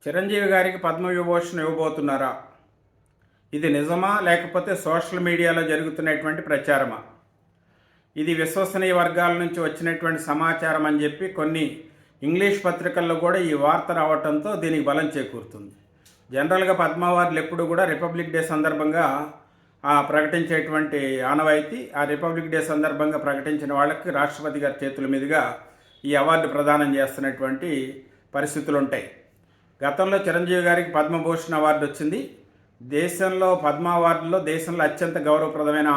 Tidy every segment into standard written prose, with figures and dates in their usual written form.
చిరంజీవి గారికి పద్మవిభూషణ్ ఇవ్వబోతున్నారా? ఇది నిజమా లేకపోతే సోషల్ మీడియాలో జరుగుతున్నటువంటి ప్రచారమా? ఇది విశ్వసనీయ వర్గాల నుంచి వచ్చినటువంటి సమాచారం అని చెప్పి కొన్ని ఇంగ్లీష్ పత్రికల్లో కూడా ఈ వార్త రావడంతో దీనికి బలం చేకూరుతుంది. జనరల్గా పద్మ అవార్డులు ఎప్పుడు కూడా రిపబ్లిక్ డే సందర్భంగా ప్రకటించేటువంటి ఆనవాయితీ. ఆ రిపబ్లిక్ డే సందర్భంగా ప్రకటించిన వాళ్ళకి రాష్ట్రపతి గారి చేతుల మీదుగా ఈ అవార్డు ప్రదానం చేస్తున్నటువంటి పరిస్థితులు ఉంటాయి. గతంలో చిరంజీవి గారికి పద్మభూషణ్ అవార్డు వచ్చింది. దేశంలో పద్మ అవార్డులో దేశంలో అత్యంత గౌరవప్రదమైన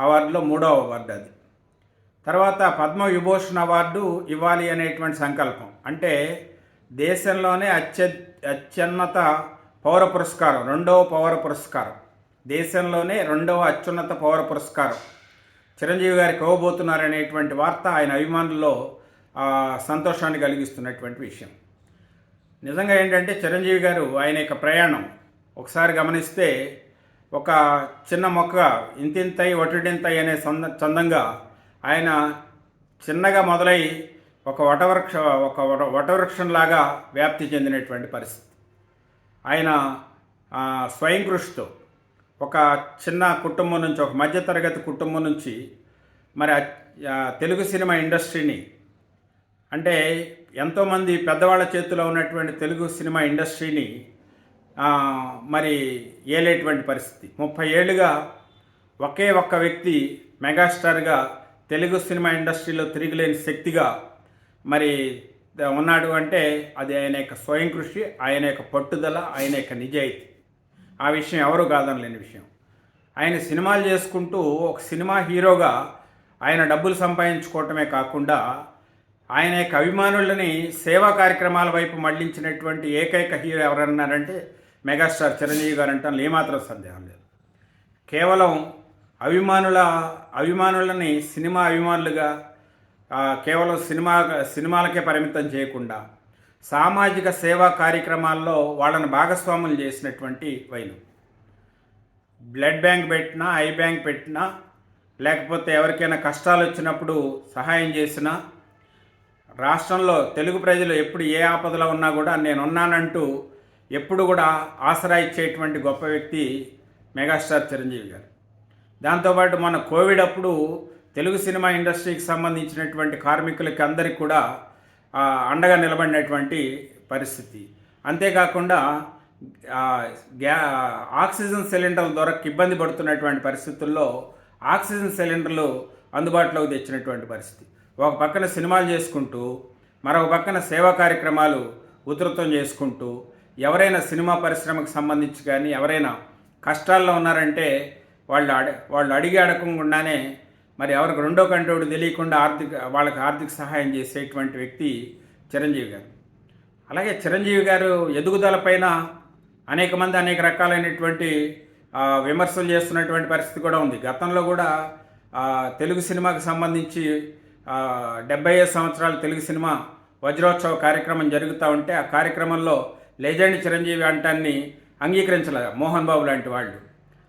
అవార్డులో 3వ అవార్డు అది. తర్వాత పద్మవిభూషణ్ అవార్డు ఇవ్వాలి అనేటువంటి సంకల్పం, అంటే దేశంలోనే అత్యున్నత పౌర పురస్కారం, 2వ పౌర పురస్కారం, దేశంలోనే 2వ అత్యున్నత పౌర పురస్కారం చిరంజీవి గారికి ఇవ్వబోతున్నారనేటువంటి వార్త ఆయన అభిమానుల్లో సంతోషాన్ని కలిగిస్తున్నటువంటి విషయం. నిజంగా ఏంటంటే చిరంజీవి గారు ఆయన యొక్క ప్రయాణం ఒకసారి గమనిస్తే ఒక చిన్న మొక్క ఇంతింతై ఒటిడింతై అనే చందంగా ఆయన చిన్నగా మొదలై ఒక వటవృక్షంలాగా వ్యాప్తి చెందినటువంటి పరిస్థితి. ఆయన స్వయం కృషితో ఒక చిన్న కుటుంబం నుంచి, ఒక మధ్యతరగతి కుటుంబం నుంచి మరి తెలుగు సినిమా ఇండస్ట్రీని, అంటే ఎంతోమంది పెద్దవాళ్ళ చేతిలో ఉన్నటువంటి తెలుగు సినిమా ఇండస్ట్రీని మరి ఏలేటువంటి పరిస్థితి. 30 ఏళ్ళుగా ఒకే ఒక్క వ్యక్తి మెగాస్టార్గా తెలుగు సినిమా ఇండస్ట్రీలో తిరిగిలేని శక్తిగా మరి ఉన్నాడు అంటే అది ఆయన యొక్క స్వయం కృషి, ఆయన యొక్క పట్టుదల, ఆయన యొక్క నిజాయితీ. ఆ విషయం ఎవరు కాదనలేని విషయం. ఆయన సినిమాలు చేసుకుంటూ ఒక సినిమా హీరోగా ఆయన డబ్బులు సంపాదించుకోవటమే కాకుండా ఆయన యొక్క అభిమానులని సేవా కార్యక్రమాల వైపు మళ్లించినటువంటి ఏకైక హీరో ఎవరన్నారంటే మెగాస్టార్ చిరంజీవి గారు అంటాను, ఏమాత్రం సందేహం లేదు. కేవలం అభిమానులని సినిమా అభిమానులుగా కేవలం సినిమాలకే పరిమితం చేయకుండా సామాజిక సేవా కార్యక్రమాల్లో వాళ్ళని భాగస్వాములు చేసినటువంటి వైను. బ్లడ్ బ్యాంక్ పెట్టినా, ఐ బ్యాంక్ పెట్టినా, లేకపోతే ఎవరికైనా కష్టాలు వచ్చినప్పుడు సహాయం చేసినా, రాష్ట్రంలో తెలుగు ప్రజలు ఎప్పుడు ఏ ఆపదలో ఉన్నా కూడా నేనున్నానంటూ ఎప్పుడు కూడా ఆసరా ఇచ్చేటువంటి గొప్ప వ్యక్తి మెగాస్టార్ చిరంజీవి గారు. దాంతోపాటు మన కోవిడ్ అప్పుడు తెలుగు సినిమా ఇండస్ట్రీకి సంబంధించినటువంటి కార్మికులకి అందరికీ కూడా అండగా నిలబడినటువంటి పరిస్థితి. అంతేకాకుండా ఆక్సిజన్ సిలిండర్ల ద్వారా ఇబ్బంది పడుతున్నటువంటి పరిస్థితుల్లో ఆక్సిజన్ సిలిండర్లు అందుబాటులోకి తెచ్చినటువంటి పరిస్థితి. ఒక పక్కన సినిమాలు చేసుకుంటూ మరొక పక్కన సేవా కార్యక్రమాలు ఉధృతం చేసుకుంటూ ఎవరైనా సినిమా పరిశ్రమకు సంబంధించి కానీ ఎవరైనా కష్టాల్లో ఉన్నారంటే వాళ్ళు అడిగి అడగకుండానే మరి ఎవరికి రెండో కంటోడు తెలియకుండా వాళ్ళకి ఆర్థిక సహాయం చేసేటువంటి వ్యక్తి చిరంజీవి గారు. అలాగే చిరంజీవి గారు ఎదుగుదల పైన అనేక మంది అనేక రకాలైనటువంటి విమర్శలు చేస్తున్నటువంటి పరిస్థితి కూడా ఉంది. గతంలో కూడా తెలుగు సినిమాకి సంబంధించి 75 సంవత్సరాల తెలుగు సినిమా వజ్రోత్సవ కార్యక్రమం జరుగుతూ ఉంటే ఆ కార్యక్రమంలో లెజెండ్ చిరంజీవి అంటాన్ని అంగీకరించలేదు మోహన్ బాబు లాంటి వాళ్ళు.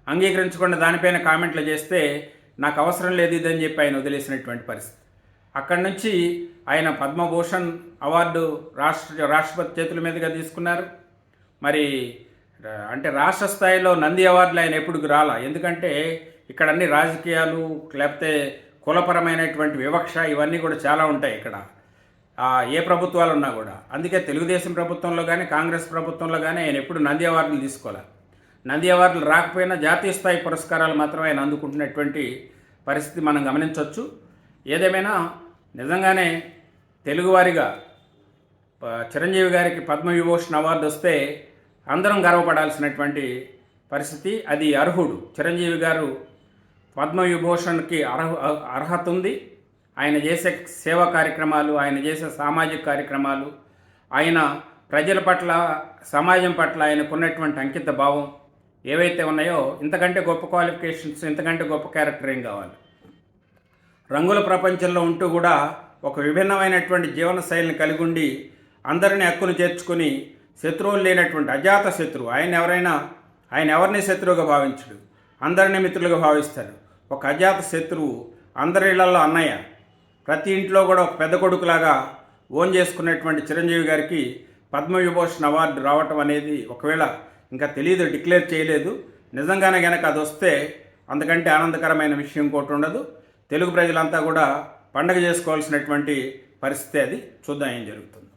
అంగీకరించకుండా దానిపైన కామెంట్లు చేస్తే నాకు అవసరం లేదు ఇదని చెప్పి ఆయన వదిలేసినటువంటి పరిస్థితి. అక్కడి నుంచి ఆయన పద్మభూషణ్ అవార్డు రాష్ట్రపతి చేతుల మీదుగా తీసుకున్నారు. మరి అంటే రాష్ట్ర స్థాయిలో నంది అవార్డులు ఆయన ఎప్పుడు రాలా, ఎందుకంటే ఇక్కడ అన్ని రాజకీయాలు లేకపోతే కులపరమైనటువంటి వివక్ష ఇవన్నీ కూడా చాలా ఉంటాయి ఇక్కడ ఏ ప్రభుత్వాలు ఉన్నా కూడా. అందుకే తెలుగుదేశం ప్రభుత్వంలో కానీ కాంగ్రెస్ ప్రభుత్వంలో కానీ ఆయన ఎప్పుడు నంది అవార్డులు తీసుకోవాలి. నంది అవార్డులు రాకపోయినా జాతీయ స్థాయి పురస్కారాలు మాత్రమే ఆయన అందుకుంటున్నటువంటి పరిస్థితి మనం గమనించవచ్చు. ఏదేమైనా నిజంగానే తెలుగువారిగా చిరంజీవి గారికి పద్మవిభూషణ్ అవార్డు వస్తే అందరం గర్వపడాల్సినటువంటి పరిస్థితి. అది అర్హుడు. చిరంజీవి గారు పద్మవిభూషణ్కి అర్హత ఉంది. ఆయన చేసే సేవా కార్యక్రమాలు, ఆయన చేసే సామాజిక కార్యక్రమాలు, ఆయన ప్రజల పట్ల సమాజం పట్ల ఆయనకున్నటువంటి అంకిత భావం ఏవైతే ఉన్నాయో ఇంతకంటే గొప్ప క్వాలిఫికేషన్స్, ఇంతకంటే గొప్ప క్యారెక్టర్ ఏం కావాలి. రంగుల ప్రపంచంలో ఉంటూ కూడా ఒక విభిన్నమైనటువంటి జీవన శైలిని కలిగి ఉండి అందరినీ హక్కును చేర్చుకుని శత్రువులు లేనటువంటి అజాత శత్రువు. ఆయన ఎవరిని శత్రువుగా భావించడు, అందరినీ మిత్రులుగా భావిస్తాడు. ఒక అజాత శత్రువు, అందరి ఇళ్లలో అన్నయ్య, ప్రతి ఇంట్లో కూడా ఒక పెద్ద కొడుకులాగా ఓన్ చేసుకున్నటువంటి చిరంజీవి గారికి పద్మవిభూషణ్ అవార్డు రావటం అనేది ఒకవేళ ఇంకా తెలియదు, డిక్లేర్ చేయలేదు. నిజంగానే కనుక అది వస్తే అంతకంటే ఆనందకరమైన విషయం ఇంకోటి ఉండదు. తెలుగు ప్రజలంతా కూడా పండగ చేసుకోవాల్సినటువంటి పరిస్థితి అది. చూద్దాం ఏం జరుగుతుంది.